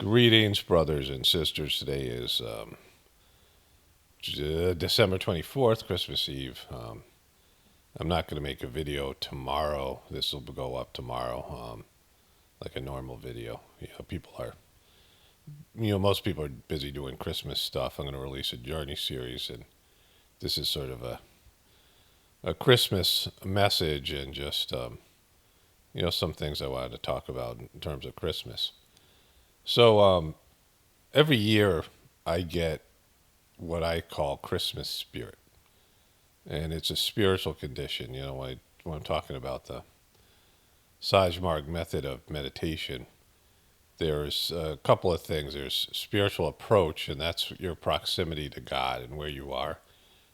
Greetings, brothers and sisters. Today is December 24th, Christmas Eve. I'm not going to make a video tomorrow. This will go up tomorrow, like a normal video. Most people are busy doing Christmas stuff. I'm going to release a Journey series, and this is sort of a Christmas message and just, some things I wanted to talk about in terms of Christmas. So, every year I get what I call Christmas spirit. And it's a spiritual condition. When I'm talking about the Sajmarg method of meditation, there's a couple of things. There's spiritual approach, and that's your proximity to God and where you are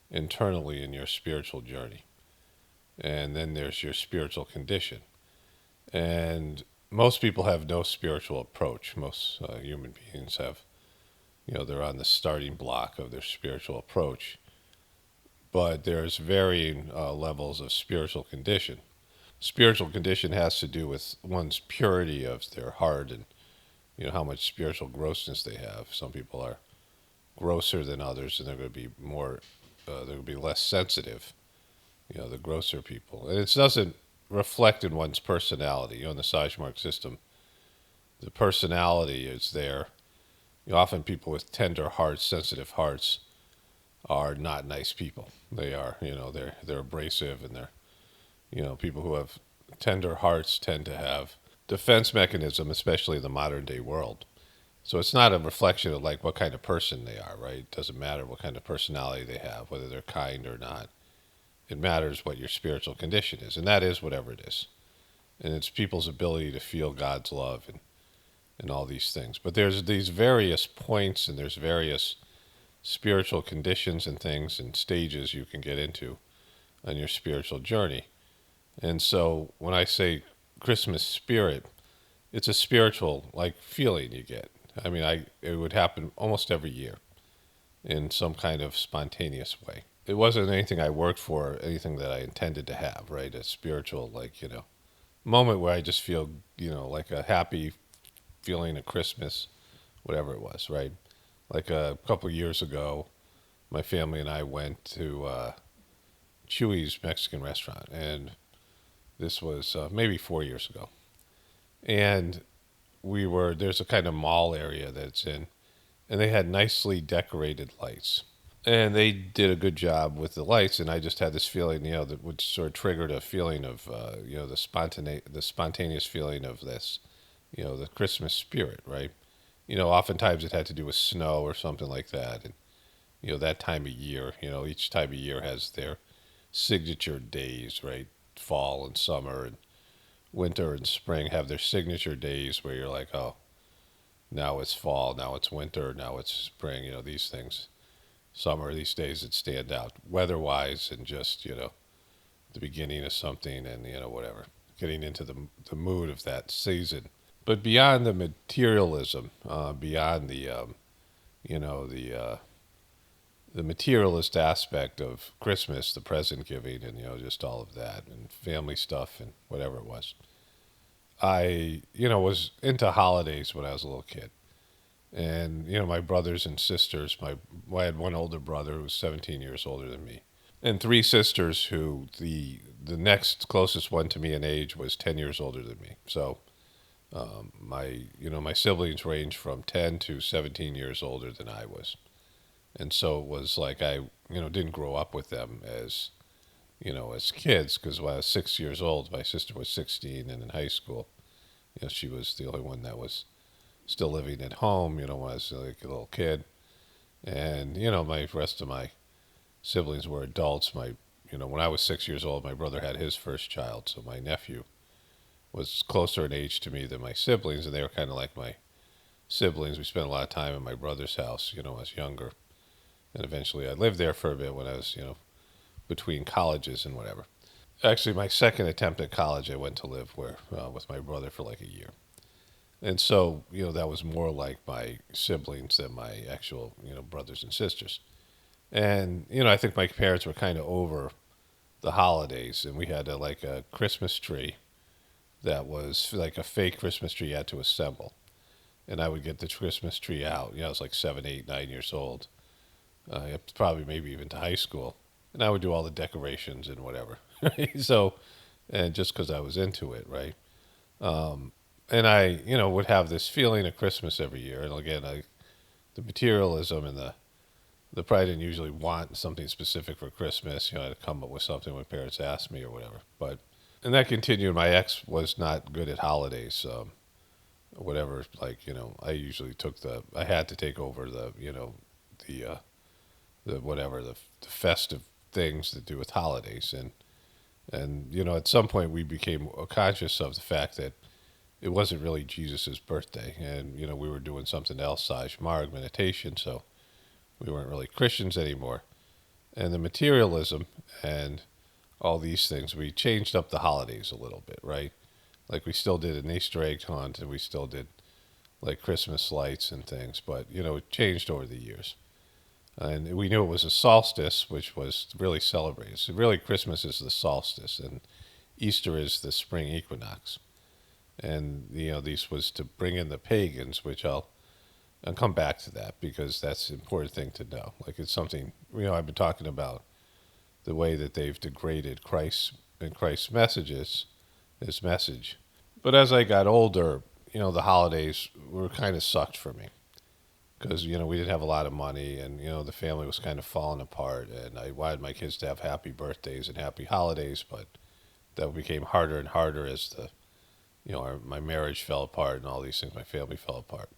internally in your spiritual journey. And then there's your spiritual condition. And most people have no spiritual approach. Most human beings have, they're on the starting block of their spiritual approach. But there's varying levels of spiritual condition. Spiritual condition has to do with one's purity of their heart and, how much spiritual grossness they have. Some people are grosser than others, and they're going to be they're going to be less sensitive, the grosser people. And it doesn't reflect in one's personality. In the Sajmark system, the personality is there. Often people with tender hearts, sensitive hearts, are not nice people. They are, they're abrasive, and they're, people who have tender hearts tend to have defense mechanism, especially in the modern day world. So it's not a reflection of like what kind of person they are, right? It doesn't matter what kind of personality they have, whether they're kind or not. It matters what your spiritual condition is, and that is whatever it is. And it's people's ability to feel God's love and all these things. But there's these various points, and there's various spiritual conditions and things and stages you can get into on your spiritual journey. And so when I say Christmas spirit, it's a spiritual feeling you get. I mean, it would happen almost every year in some kind of spontaneous way. It wasn't anything I worked for, anything that I intended to have, right? A spiritual, moment where I just feel, like a happy feeling of Christmas, whatever it was, right? Like a couple of years ago, my family and I went to Chuy's Mexican restaurant, and this was maybe 4 years ago. And there's a kind of mall area that it's in, and they had nicely decorated lights. And they did a good job with the lights, and I just had this feeling, that would sort of triggered a feeling of, the spontaneous feeling of this, the Christmas spirit, right? Oftentimes it had to do with snow or something like that. And, that time of year, each time of year has their signature days, right? Fall and summer and winter and spring have their signature days where you're like, oh, now it's fall, now it's winter, now it's spring, these things. Summer, these days that stand out weather-wise and just, the beginning of something and, whatever, getting into the mood of that season. But beyond the materialism, beyond the materialist aspect of Christmas, the present giving, and just all of that, and family stuff, and whatever it was, I was into holidays when I was a little kid, and my brothers and sisters. I had one older brother who was 17 years older than me, and three sisters who the next closest one to me in age was 10 years older than me. So. My siblings range from 10 to 17 years older than I was. And so it was like I, didn't grow up with them as kids, because when I was 6 years old, my sister was 16 and in high school. She was the only one that was still living at home, when I was like a little kid. And, my rest of my siblings were adults. When I was 6 years old, my brother had his first child, so my nephew was closer in age to me than my siblings, and they were kind of like my siblings. We spent a lot of time in my brother's house, when I was younger. And eventually I lived there for a bit when I was, between colleges and whatever. Actually, my second attempt at college, I went to live with my brother for like a year. And so, that was more like my siblings than my actual, brothers and sisters. And, I think my parents were kind of over the holidays, and we had a Christmas tree that was like a fake Christmas tree you had to assemble. and I would get the Christmas tree out. I was like 7, 8, 9 years old, probably maybe even to high school, and I would do all the decorations and whatever. Right? So, and just because I was into it, right? Um, and I, would have this feeling of Christmas every year. And again, the materialism and the probably didn't usually want something specific for Christmas. I had to come up with something when parents asked me or whatever. But and that continued. My ex was not good at holidays. Whatever, like I usually I had to take over the the whatever the festive things that do with holidays, and at some point we became conscious of the fact that it wasn't really Jesus's birthday, and we were doing something else, Saj Marg meditation, so we weren't really Christians anymore. And the materialism and all these things, we changed up the holidays a little bit, right? Like we still did an Easter egg hunt, and we still did like Christmas lights and things, but it changed over the years. And we knew it was a solstice, which was really celebrated. So really, Christmas is the solstice, and Easter is the spring equinox. And these was to bring in the pagans, which I'll come back to that because that's an important thing to know. Like it's something I've been talking about the way that they've degraded Christ and Christ's his message. But as I got older, the holidays were kind of sucked for me because we didn't have a lot of money, and the family was kind of falling apart, and I wanted my kids to have happy birthdays and happy holidays, but that became harder and harder as my marriage fell apart and all these things, my family fell apart.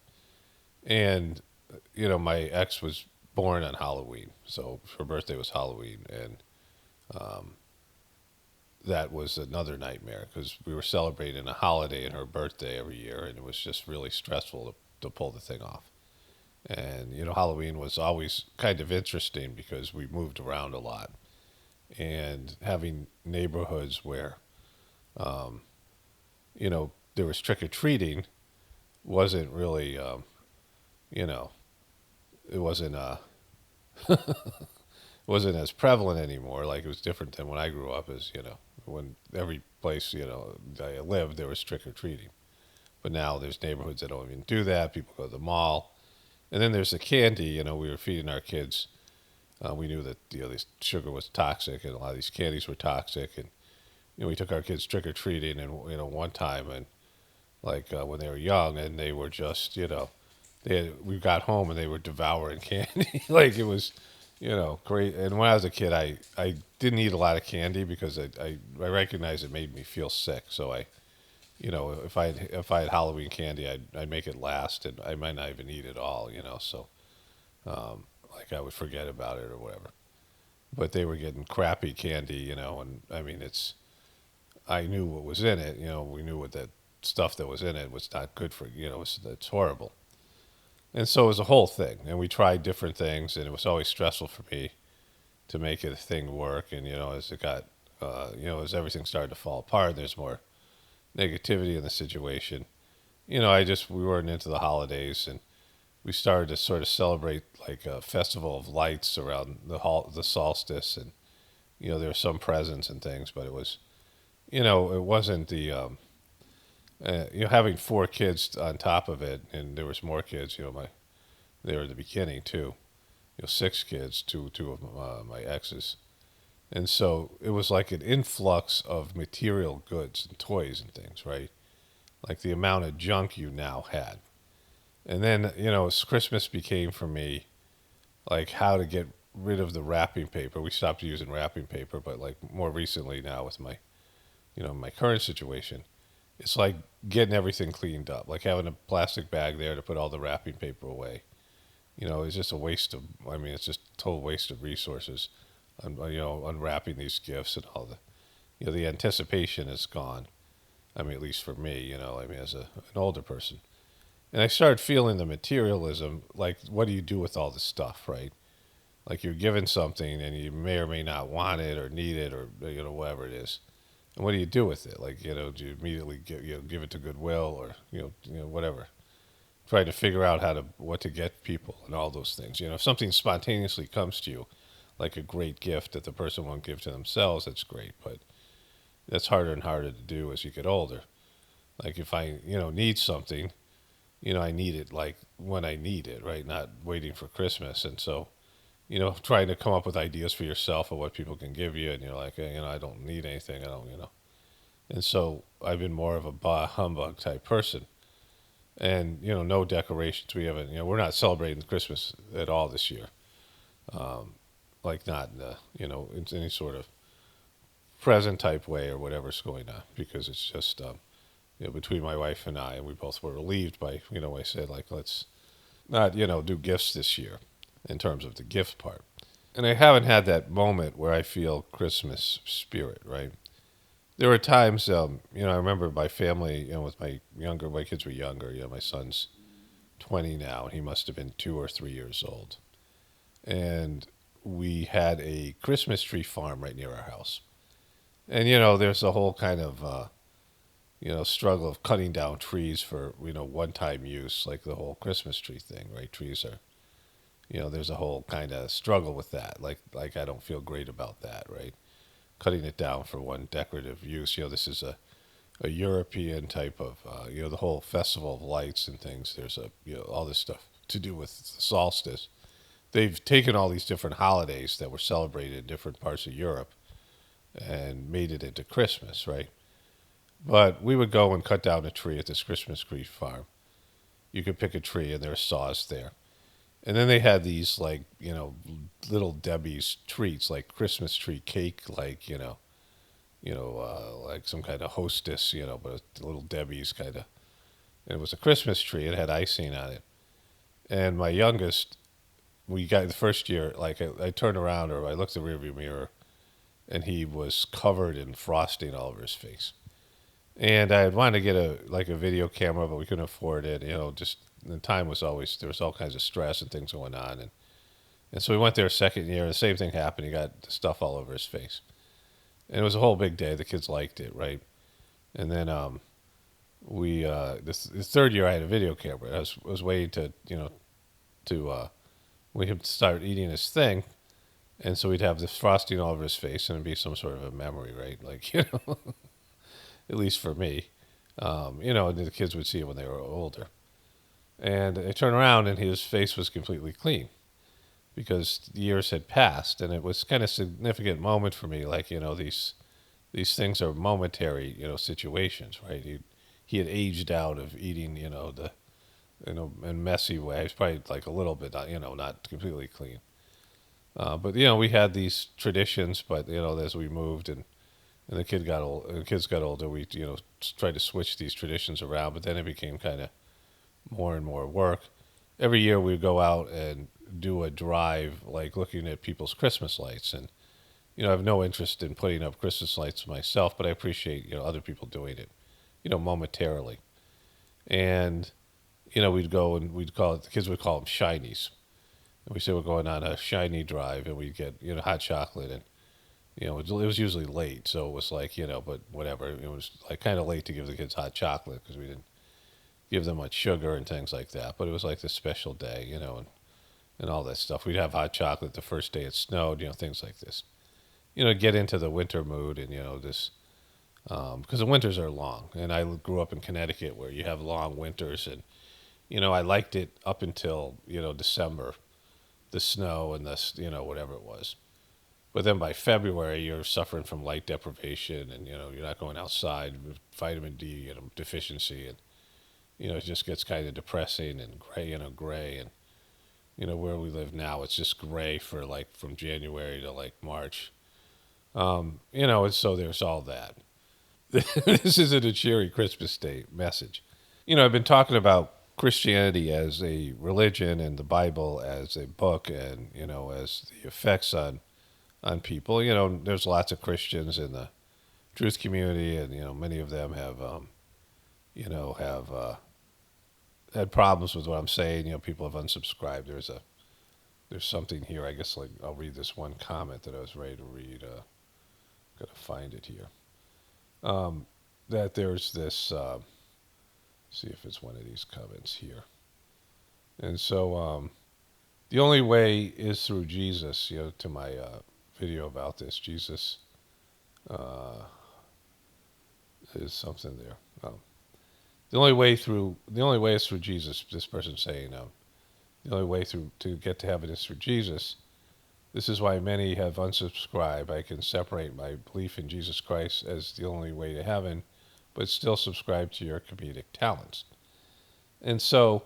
And my ex was born on Halloween, so her birthday was Halloween, and um, that was another nightmare because we were celebrating a holiday and her birthday every year, and it was just really stressful to pull the thing off. And Halloween was always kind of interesting because we moved around a lot, and having neighborhoods where um, there was trick or treating wasn't really you know it wasn't wasn't as prevalent anymore. Like it was different than when I grew up. As when every place I lived, there was trick or treating. But now there's neighborhoods that don't even do that. People go to the mall, and then there's the candy. We were feeding our kids. We knew that this sugar was toxic, and a lot of these candies were toxic. And we took our kids trick or treating, and one time, and like when they were young, and they were just we got home and they were devouring candy. Like it was great. And when I was a kid, I didn't eat a lot of candy because I recognized it made me feel sick. So if I had Halloween candy, I'd make it last, and I might not even eat it all. So like I would forget about it or whatever. But they were getting crappy candy, and I mean I knew what was in it. We knew what that stuff that was in it was not good for. It's horrible. And so it was a whole thing, and we tried different things, and it was always stressful for me to make it a thing work. And as it got, as everything started to fall apart, there's more negativity in the situation. We weren't into the holidays, and we started to sort of celebrate like a festival of lights around the solstice, and there were some presents and things, but it was, it wasn't the having 4 kids on top of it, and there was more kids. They were at the beginning too. 6 kids, two of my exes, and so it was like an influx of material goods and toys and things, right? Like the amount of junk you now had, and then as Christmas became for me, like how to get rid of the wrapping paper. We stopped using wrapping paper, but like more recently now with my my current situation, it's like getting everything cleaned up, like having a plastic bag there to put all the wrapping paper away. It's just a waste of, I mean, it's just a total waste of resources, unwrapping these gifts and all the anticipation is gone. I mean, at least for me, I mean, as an older person. And I started feeling the materialism, like, what do you do with all this stuff, right? Like you're given something and you may or may not want it or need it or, whatever it is. And what do you do with it? Like, do you immediately give it to Goodwill or, whatever? Trying to figure out what to get people and all those things. If something spontaneously comes to you, like a great gift that the person won't give to themselves, that's great. But that's harder and harder to do as you get older. Like if I, need something, I need it like when I need it, right? Not waiting for Christmas. And so, trying to come up with ideas for yourself of what people can give you, and you're like, hey, I don't need anything. I don't. And so I've been more of a bah humbug type person. And, no decorations. We haven't, we're not celebrating Christmas at all this year. Um, like not in in any sort of present type way or whatever's going on, because it's just, between my wife and I, and we both were relieved by, I said, like, let's not, do gifts this year in terms of the gift part. And I haven't had that moment where I feel Christmas spirit, right? There were times, I remember my family, with my kids were younger. My son's 20 now, and he must have been 2 or 3 years old. And we had a Christmas tree farm right near our house. And, there's a whole kind of, struggle of cutting down trees for, one-time use, like the whole Christmas tree thing, right? Trees are, there's a whole kind of struggle with that. Like I don't feel great about that, right? Cutting it down for one decorative use. This is a European type of, the whole festival of lights and things. There's all this stuff to do with the solstice. They've taken all these different holidays that were celebrated in different parts of Europe and made it into Christmas, right? But we would go and cut down a tree at this Christmas tree farm. You could pick a tree, and there are saws there. And then they had these, like, little Debbie's treats, like Christmas tree cake, like, like some kind of hostess, but a little Debbie's kind of. And it was a Christmas tree. It had icing on it. And my youngest, we got the first year, like, I turned around, or I looked in the rearview mirror, and he was covered in frosting all over his face. And I had wanted to get a video camera, but we couldn't afford it. Just the time was always, there was all kinds of stress and things going on, and so we went there a second year. The same thing happened. He got stuff all over his face, and it was a whole big day. The kids liked it, right? And then we the third year I had a video camera. I was waiting to we him to start eating his thing, and so we'd have this frosting all over his face, and it'd be some sort of a memory, right? Like at least for me. And the kids would see it when they were older. And I turned around, and his face was completely clean because years had passed, and it was kind of a significant moment for me. Like, these things are momentary, situations, right? He had aged out of eating, the in messy way. He was probably like a little bit, not completely clean. But we had these traditions, but as we moved and the kids got older, we tried to switch these traditions around, but then it became kind of more and more work. Every year we'd go out and do a drive, like looking at people's Christmas lights, and I have no interest in putting up Christmas lights myself, but I appreciate other people doing it, momentarily. And we'd go and we'd call it, the kids would call them shinies, and we say we're going on a shiny drive, and we'd get hot chocolate, and it was usually late, so it was like, but whatever. It was like kind of late to give the kids hot chocolate because we didn't give them much sugar and things like that. But it was like this special day, and all that stuff. We'd have hot chocolate the first day it snowed, things like this. Get into the winter mood, and, this, because the winters are long. And I grew up in Connecticut where you have long winters, and, I liked it up until, December, the snow and the, whatever it was. But then by February, you're suffering from light deprivation, and you're not going outside with vitamin D, deficiency, and it just gets kind of depressing and gray, and where we live now, it's just gray for like from January to like March, and so there's all that. This isn't a cheery Christmas Day message. I've been talking about Christianity as a religion and the Bible as a book, and as the effects on people. There's lots of Christians in the truth community, and many of them have had problems with what I'm saying. People have unsubscribed. There's something here. I guess, like, I'll read this one comment that I was ready to read. Gotta find it here. That there's this. See if it's one of these comments here. And so the only way is through Jesus. To my video about this, Jesus is something there. the only way is through Jesus. This person's saying, the only way through to get to heaven is through Jesus. This is why many have unsubscribed. I can separate my belief in Jesus Christ as the only way to heaven, but still subscribe to your comedic talents. And so,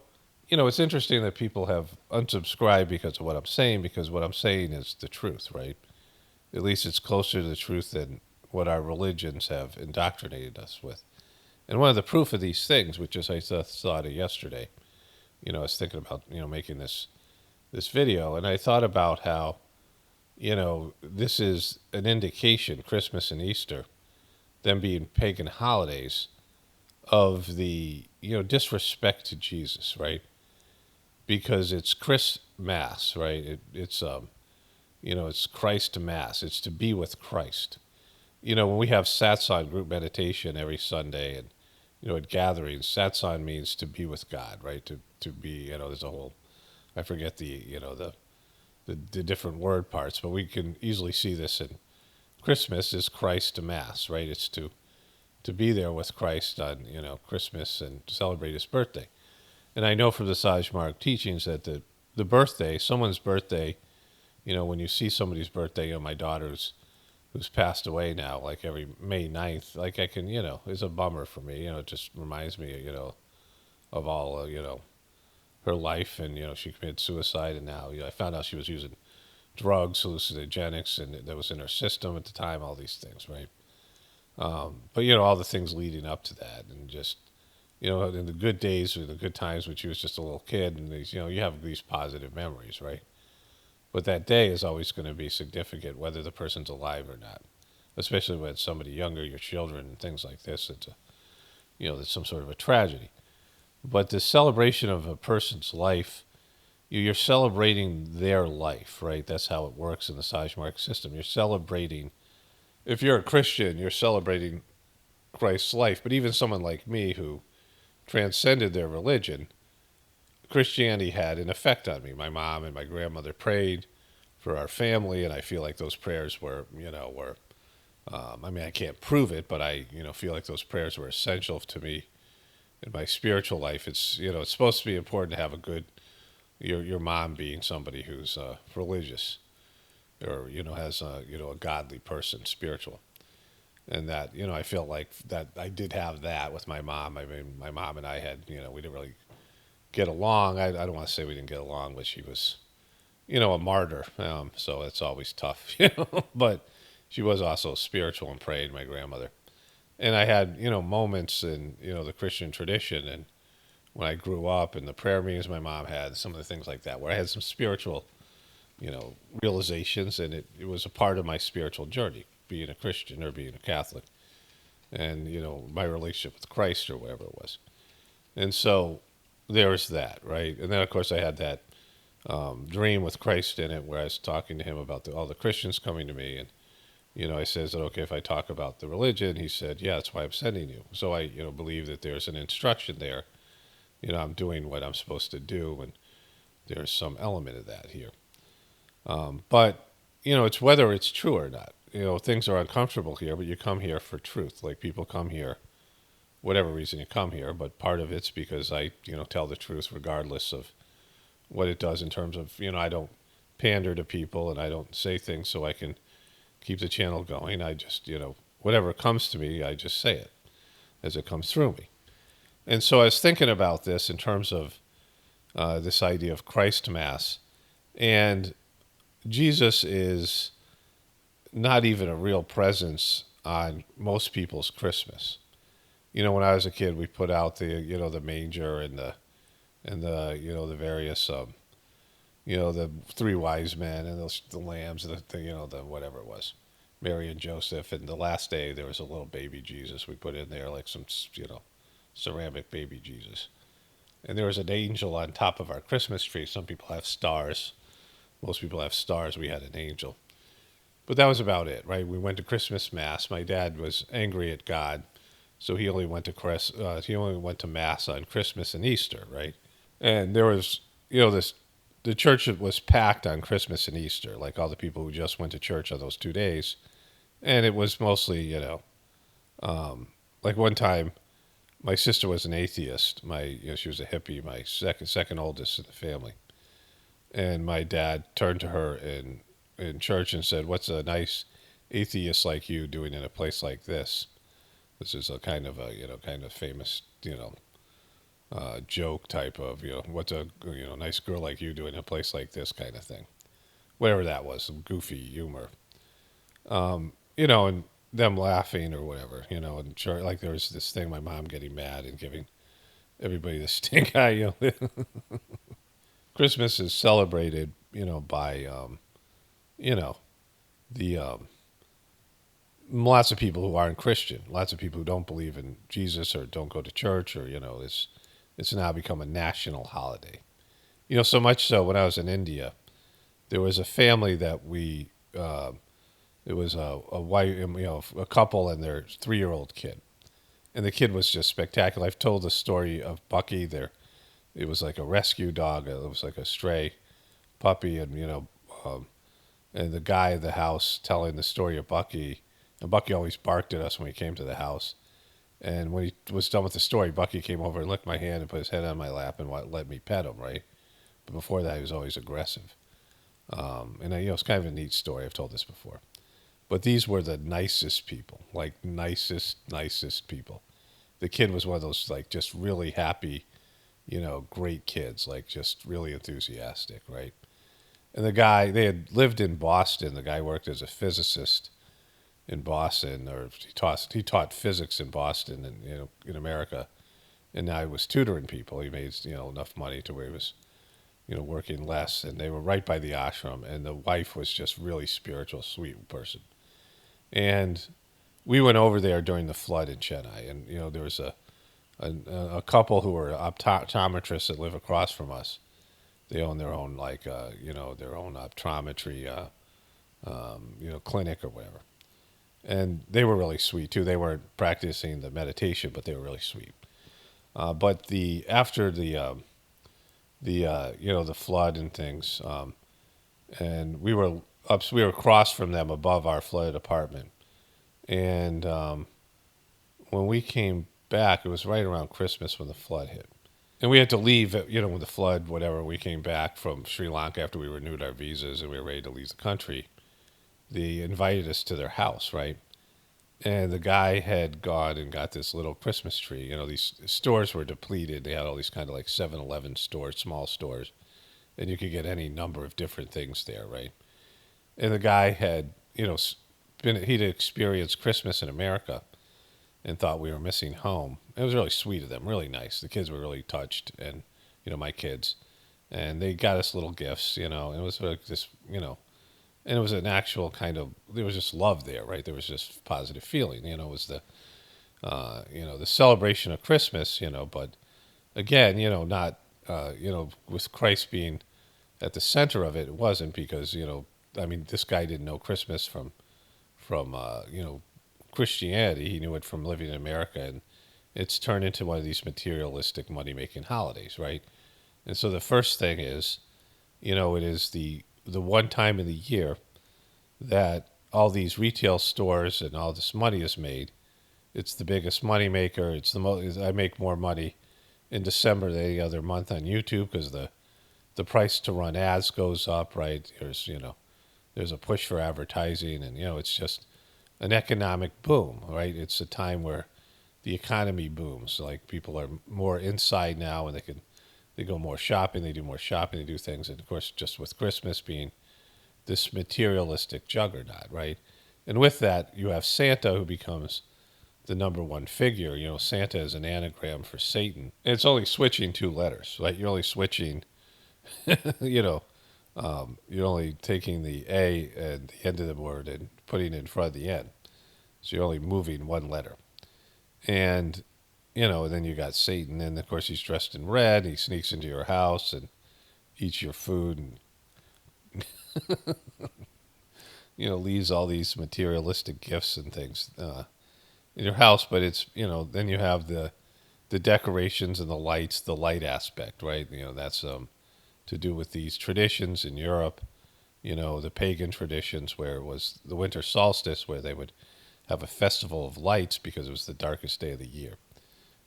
it's interesting that people have unsubscribed because of what I'm saying, because what I'm saying is the truth, right? At least it's closer to the truth than what our religions have indoctrinated us with. And one of the proof of these things, which is I thought of yesterday, I was thinking about, making this video, and I thought about how, this is an indication, Christmas and Easter, them being pagan holidays, of the, disrespect to Jesus, right? Because it's Christmas, right? It's Christ Mass. It's to be with Christ. When we have satsang group meditation every Sunday, and at gatherings, satsang means to be with God, right? To be, there's a whole, I forget the different word parts, but we can easily see this in Christmas is Christ Mass, right? It's to be there with Christ on, Christmas and celebrate his birthday. And I know from the Sajmark teachings that the birthday, someone's birthday, when you see somebody's birthday, my daughter's who's passed away now, like every May 9th, like I can, it's a bummer for me. It just reminds me, of all, her life. And, she committed suicide. And now, I found out she was using drugs, hallucinogenics, and that was in her system at the time, all these things, right? But, all the things leading up to that, and just, in the good days or the good times when she was just a little kid, and these, you have these positive memories, right? But that day is always going to be significant, whether the person's alive or not. Especially when it's somebody younger, your children, and things like this. It's it's some sort of a tragedy. But the celebration of a person's life, you're celebrating their life, right? That's how it works in the Sajmark system. You're celebrating, if you're a Christian, you're celebrating Christ's life. But even someone like me who transcended their religion, Christianity had an effect on me. My mom and my grandmother prayed for our family, and I feel like those prayers were, I can't prove it, but I, feel like those prayers were essential to me in my spiritual life. It's, it's supposed to be important to have a good, your mom being somebody who's religious or, has a godly person, spiritual. And that, I felt like that I did have that with my mom. I mean, my mom and I had, we didn't really get along. I don't want to say we didn't get along, but she was, a martyr. So it's always tough, but she was also spiritual and prayed, my grandmother. And I had, moments in, the Christian tradition, and when I grew up, and the prayer meetings my mom had, some of the things like that, where I had some spiritual, realizations, and it was a part of my spiritual journey, being a Christian or being a Catholic, and, my relationship with Christ or whatever it was. And so there was that, right? And then, of course, I had that dream with Christ in it, where I was talking to him about all the Christians coming to me, and I says that, okay, if I talk about the religion, he said, yeah, that's why I'm sending you. So I, believe that there's an instruction there. I'm doing what I'm supposed to do, and there's some element of that here. But, it's whether it's true or not. Things are uncomfortable here, but you come here for truth. Like, people come here, whatever reason you come here, but part of it's because I, tell the truth regardless of what it does in terms of, I don't pander to people, and I don't say things so I can keep the channel going. I just, whatever comes to me, I just say it as it comes through me. And so I was thinking about this in terms of this idea of Christ Mass. And Jesus is not even a real presence on most people's Christmas. When I was a kid, we put out the, the manger and the the various, the three wise men and the lambs and the whatever it was, Mary and Joseph. And the last day there was a little baby Jesus we put in there, like some, ceramic baby Jesus. And there was an angel on top of our Christmas tree. Some people have stars. Most people have stars. We had an angel. But that was about it, right? We went to Christmas Mass. My dad was angry at God, so he only went to Mass on Christmas and Easter, right? And there was, the church was packed on Christmas and Easter, like all the people who just went to church on those 2 days. And it was mostly, like one time My sister was an atheist. She was a hippie. My second oldest in the family, and my dad turned to her in church and said, "What's a nice atheist like you doing in a place like this?" This is a kind of kind of famous joke type of what's a nice girl like you doing in a place like this kind of thing, whatever that was, some goofy humor, and them laughing or whatever, and sure, like there was this thing, my mom getting mad and giving everybody the stink eye. Christmas is celebrated, by you know the lots of people who aren't Christian, lots of people who don't believe in Jesus or don't go to church, or it's now become a national holiday. So much so when I was in India, there was a family that it was a wife, a couple and their 3-year-old kid, and the kid was just spectacular. I've told the story of Bucky. It was like a rescue dog. It was like a stray puppy, and and the guy at the house telling the story of Bucky, and Bucky always barked at us when we came to the house. And when he was done with the story, Bucky came over and licked my hand and put his head on my lap and let me pet him, right? But before that, he was always aggressive. It's kind of a neat story. I've told this before. But these were the nicest people, like nicest people. The kid was one of those, like, just really happy, great kids, like just really enthusiastic, right? And the guy, they had lived in Boston. The guy worked as a physicist in Boston, or he taught physics in Boston, and in America, and now he was tutoring people. He made enough money to where he was working less, and they were right by the ashram, and the wife was just really spiritual, sweet person. And we went over there during the flood in Chennai, and there was a couple who were optometrists that live across from us. They own their own their own optometry clinic or whatever. And they were really sweet too. They weren't practicing the meditation, but they were really sweet. But after the flood and things, and we were across from them above our flooded apartment, and when we came back, it was right around Christmas when the flood hit, and we had to leave. When the flood, whatever, we came back from Sri Lanka after we renewed our visas and we were ready to leave the country. They invited us to their house, right? And the guy had gone and got this little Christmas tree. These stores were depleted. They had all these kind of like 7-Eleven stores, small stores, and you could get any number of different things there, right? And the guy had, he'd experienced Christmas in America and thought we were missing home. It was really sweet of them, really nice. The kids were really touched, and, my kids. And they got us little gifts, and it was like this, and it was an actual kind of, there was just love there, right? There was just positive feeling, it was the celebration of Christmas, but again, not, with Christ being at the center of it, it wasn't because, this guy didn't know Christmas from Christianity. He knew it from living in America, and it's turned into one of these materialistic money-making holidays, right? And so the first thing is, it is the one time in the year that all these retail stores and all this money is made. It's the biggest money maker. It's the most. I make more money in December than any other month on YouTube because the price to run ads goes up, right? There's a push for advertising, and it's just an economic boom, right? It's a time where the economy booms. Like, people are more inside now, and they go more shopping, they do more shopping, they do things. And of course, just with Christmas being this materialistic juggernaut, right? And with that, you have Santa, who becomes the number one figure. Santa is an anagram for Satan. And it's only switching 2 letters, right? You're only switching, you're only taking the A at the end of the word and putting it in front of the N. So you're only moving 1 letter. And then you got Satan, and of course he's dressed in red. He sneaks into your house and eats your food, and leaves all these materialistic gifts and things in your house. But it's then you have the decorations and the lights, the light aspect, right? That's to do with these traditions in Europe. The pagan traditions where it was the winter solstice, where they would have a festival of lights because it was the darkest day of the year.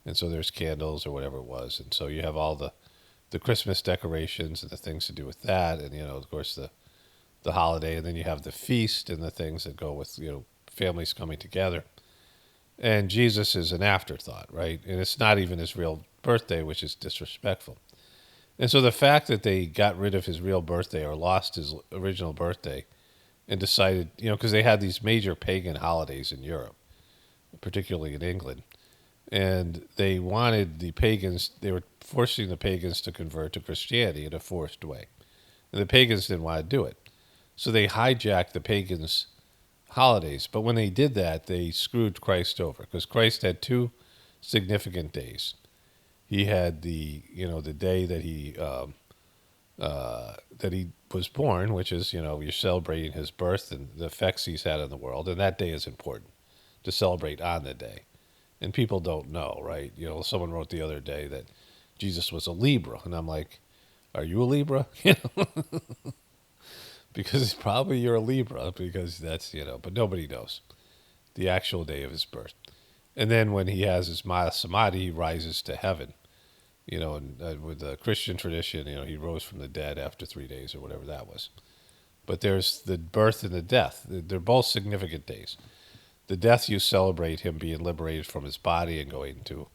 And so there's candles or whatever it was. And so you have all the Christmas decorations and the things to do with that. And, of course, the holiday. And then you have the feast and the things that go with, families coming together. And Jesus is an afterthought, right? And it's not even his real birthday, which is disrespectful. And so the fact that they got rid of his real birthday or lost his original birthday and decided, because they had these major pagan holidays in Europe, particularly in England, and they wanted the pagans, they were forcing the pagans to convert to Christianity in a forced way. And the pagans didn't want to do it. So they hijacked the pagans' holidays. But when they did that, they screwed Christ over because Christ had two significant days. He had the day that he was born, which is, you're celebrating his birth and the effects he's had on the world. And that day is important to celebrate on the day. And people don't know, right? Someone wrote the other day that Jesus was a Libra. And I'm like, are you a Libra? Because probably you're a Libra because that's, but nobody knows the actual day of his birth. And then when he has his Maya Samadhi, he rises to heaven. And with the Christian tradition, he rose from the dead after 3 days or whatever that was. But there's the birth and the death. They're both significant days. The death, you celebrate him being liberated from his body and going to,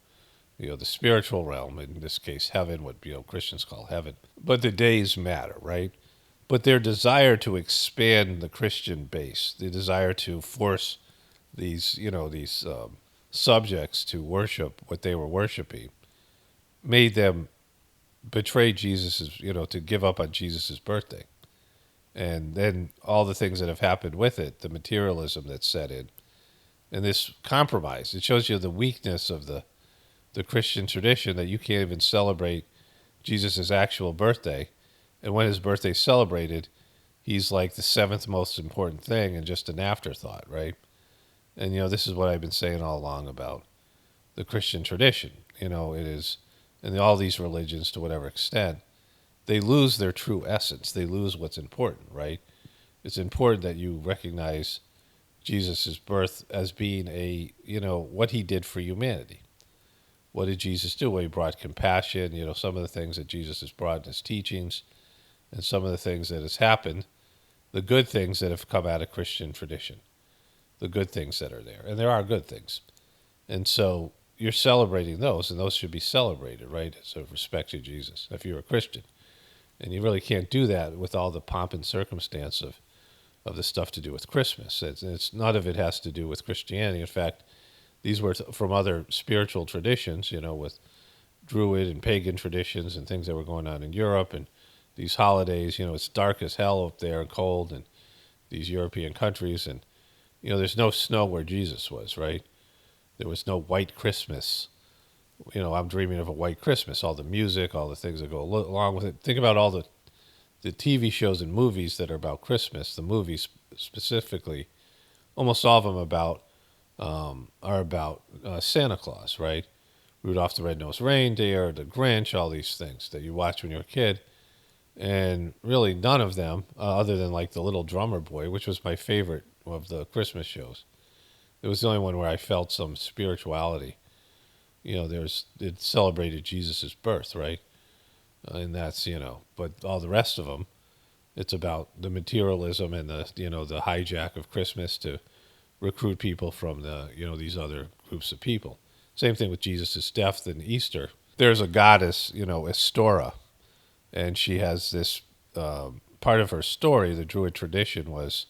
the spiritual realm, in this case, heaven, what, Christians call heaven. But the days matter, right? But their desire to expand the Christian base, the desire to force these subjects to worship what they were worshiping, made them betray Jesus's, to give up on Jesus's birthday. And then all the things that have happened with it, the materialism that's set in, and this compromise, it shows you the weakness of the Christian tradition that you can't even celebrate Jesus's actual birthday. And when his birthday's celebrated, he's like the seventh most important thing and just an afterthought, right? And, this is what I've been saying all along about the Christian tradition. It is, and all these religions to whatever extent, they lose their true essence. They lose what's important, right? It's important that you recognize Jesus' birth as being what he did for humanity. What did Jesus do? Well, he brought compassion, some of the things that Jesus has brought in his teachings, and some of the things that has happened, the good things that have come out of Christian tradition, the good things that are there. And there are good things. And so you're celebrating those, and those should be celebrated, right, as a respect to Jesus, if you're a Christian. And you really can't do that with all the pomp and circumstance of the stuff to do with Christmas. It's none of it has to do with Christianity. In fact, these were from other spiritual traditions, with Druid and pagan traditions and things that were going on in Europe, and these holidays, it's dark as hell up there and cold, and these European countries, and, there's no snow where Jesus was, right? There was no white Christmas. I'm dreaming of a white Christmas, all the music, all the things that go along with it. Think about all the TV shows and movies that are about Christmas, the movies specifically, almost all of them are about Santa Claus, right? Rudolph the Red-Nosed Reindeer, the Grinch, all these things that you watch when you're a kid. And really none of them, other than like The Little Drummer Boy, which was my favorite of the Christmas shows. It was the only one where I felt some spirituality. It celebrated Jesus' birth, right? And that's, but all the rest of them, it's about the materialism and the hijack of Christmas to recruit people from these other groups of people. Same thing with Jesus' death and Easter. There's a goddess, Estora, and she has this part of her story, the Druid tradition was,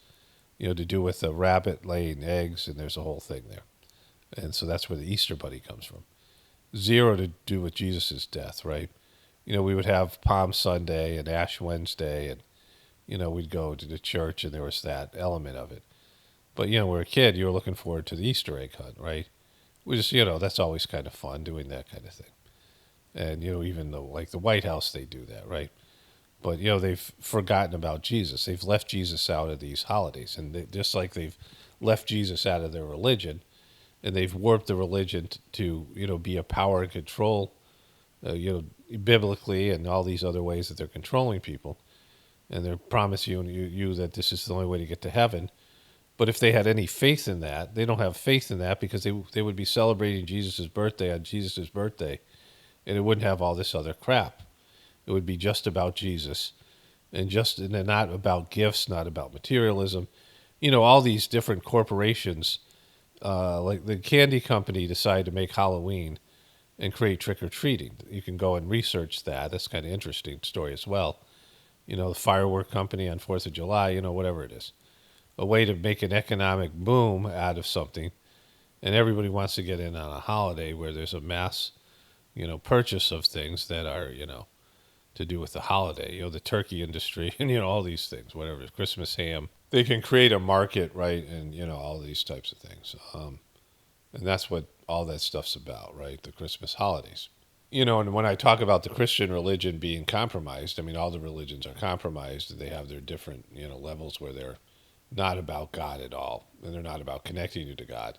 to do with a rabbit laying eggs, and there's a whole thing there. And so that's where the Easter bunny comes from. Zero to do with Jesus' death, right? We would have Palm Sunday and Ash Wednesday, and, we'd go to the church, and there was that element of it. But, when we were a kid, you were looking forward to the Easter egg hunt, right? We just, that's always kind of fun, doing that kind of thing. And, even though, like the White House, they do that, right? But, they've forgotten about Jesus. They've left Jesus out of these holidays. And just like they've left Jesus out of their religion, and they've warped the religion to be a power and control, biblically and all these other ways that they're controlling people. And they're promising you that this is the only way to get to heaven. But if they had any faith in that, they don't have faith in that because they would be celebrating Jesus' birthday on Jesus' birthday, and it wouldn't have all this other crap. It would be just about Jesus, and not about gifts, not about materialism. All these different corporations, like the candy company, decided to make Halloween and create trick or treating. You can go and research that. That's kind of interesting story as well. The firework company on 4th of July, whatever it is. A way to make an economic boom out of something, and everybody wants to get in on a holiday where there's a mass, purchase of things that are, to do with the holiday, the turkey industry, and, all these things, whatever, Christmas ham. They can create a market, right, and, all these types of things. And that's what all that stuff's about, right, the Christmas holidays. And when I talk about the Christian religion being compromised, I mean, all the religions are compromised, and they have their different, levels where they're not about God at all, and they're not about connecting you to God.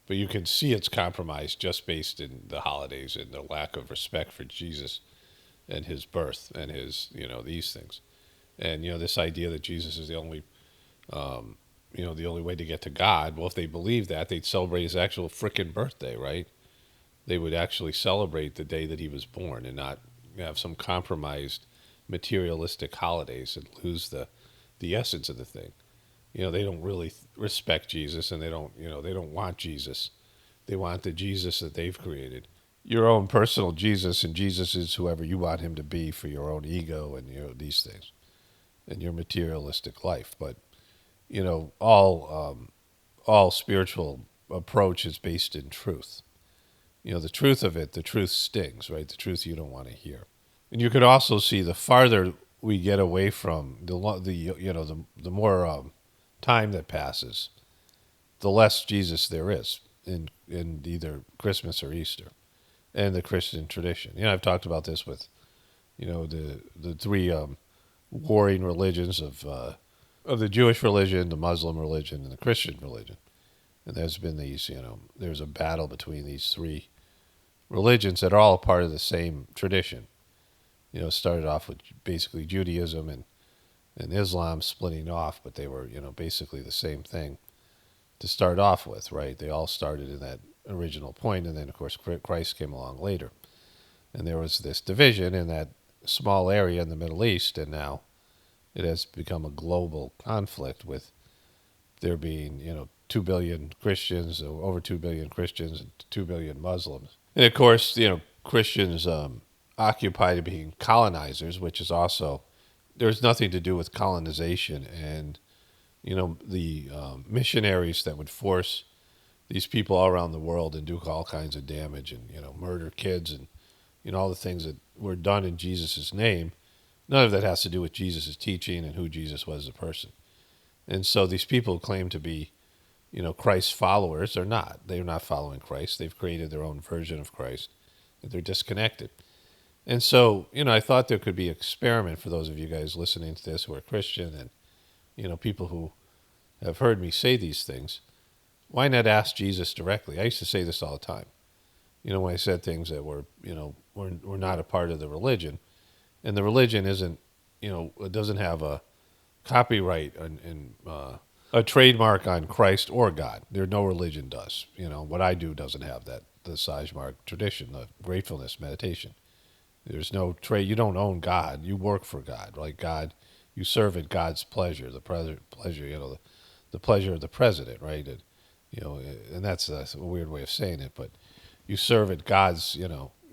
But you can see it's compromised just based in the holidays and the lack of respect for Jesus and his birth and his, these things. And, this idea that Jesus is the only, the only way to get to God. Well, if they believe that, they'd celebrate his actual frickin' birthday, right? They would actually celebrate the day that he was born and not have some compromised materialistic holidays and lose the essence of the thing. They don't really respect Jesus, and they don't want Jesus. They want the Jesus that they've created. Your own personal Jesus, and Jesus is whoever you want him to be for your own ego and, these things and your materialistic life. But, all spiritual approach is based in truth. The truth of it, the truth stings, right? The truth you don't want to hear. And you could also see the farther we get away from the more time that passes, the less Jesus there is in either Christmas or Easter and the Christian tradition. I've talked about this with, the three warring religions of the Jewish religion, the Muslim religion, and the Christian religion. And there's been these, there's a battle between these three religions that are all part of the same tradition. It started off with basically Judaism and Islam splitting off, but they were, basically the same thing to start off with, right? They all started in that original point, and then, of course, Christ came along later. And there was this division in that small area in the Middle East, and now it has become a global conflict with there being, 2 billion Christians, over 2 billion Christians, and 2 billion Muslims. And, of course, Christians occupy to being colonizers, which is also, there's nothing to do with colonization and, the missionaries that would force these people all around the world and do all kinds of damage and, murder kids and, all the things that were done in Jesus' name. None of that has to do with Jesus' teaching and who Jesus was as a person. And so these people claim to be, Christ's followers. They're not. They're not following Christ. They've created their own version of Christ. They're disconnected. And so, I thought there could be an experiment for those of you guys listening to this who are Christian and, people who have heard me say these things. Why not ask Jesus directly? I used to say this all the time. When I said things that were, were not a part of the religion. And the religion isn't, it doesn't have a copyright and a trademark on Christ or God. No religion does. What I do doesn't have that, the Sajmark tradition, the gratefulness meditation. There's no trade. You don't own God. You work for God. Like God, you serve at God's pleasure, the pleasure, the pleasure of the president, right? And that's a weird way of saying it, but you serve at God's,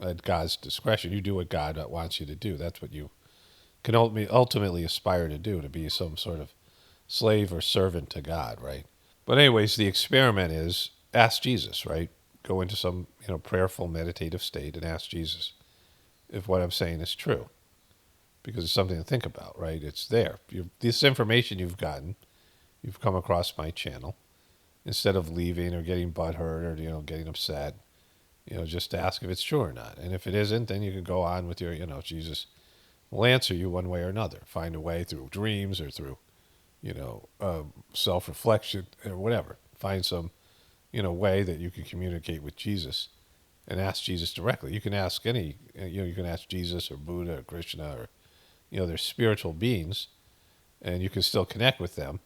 at God's discretion. You do what God wants you to do. That's what you can ultimately aspire to do, to be some sort of slave or servant to God, right? But anyways, the experiment is ask Jesus, right? Go into some, prayerful, meditative state and ask Jesus if what I'm saying is true. Because it's something to think about, right? It's there. This information you've gotten, you've come across my channel. Instead of leaving or getting butthurt or, getting upset, just ask if it's true or not. And if it isn't, then you can go on with your, Jesus will answer you one way or another. Find a way through dreams or through, self-reflection or whatever. Find some, way that you can communicate with Jesus and ask Jesus directly. You can ask any, you can ask Jesus or Buddha or Krishna or, they're spiritual beings, and you can still connect with them.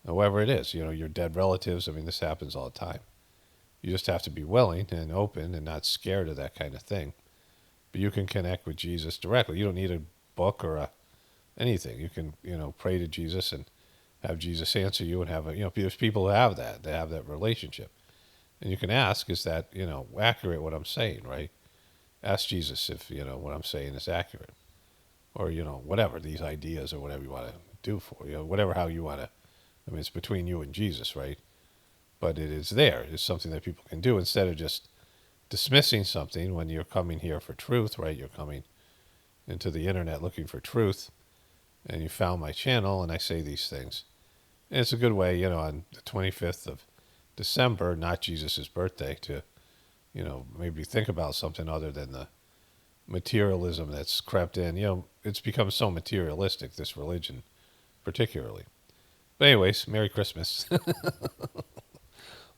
Whoever it is, your dead relatives. I mean, this happens all the time. You just have to be willing and open and not scared of that kind of thing. But you can connect with Jesus directly. You don't need a book or anything. You can, pray to Jesus and have Jesus answer you and have there's people who have that. They have that relationship. And you can ask, is that, accurate what I'm saying, right? Ask Jesus if, what I'm saying is accurate. Or, whatever, these ideas or whatever you want to do for, whatever how you want to. I mean, it's between you and Jesus, right? But it is there. It's something that people can do instead of just dismissing something when you're coming here for truth, right? You're coming into the internet looking for truth, and you found my channel, and I say these things. And it's a good way, on the 25th of December, not Jesus' birthday, to, maybe think about something other than the materialism that's crept in. It's become so materialistic, this religion particularly. But anyways, Merry Christmas.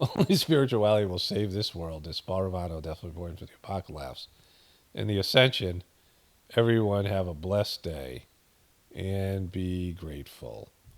Only spirituality will save this world. This Paul Romano definitely born for the apocalypse. And the ascension, everyone have a blessed day and be grateful.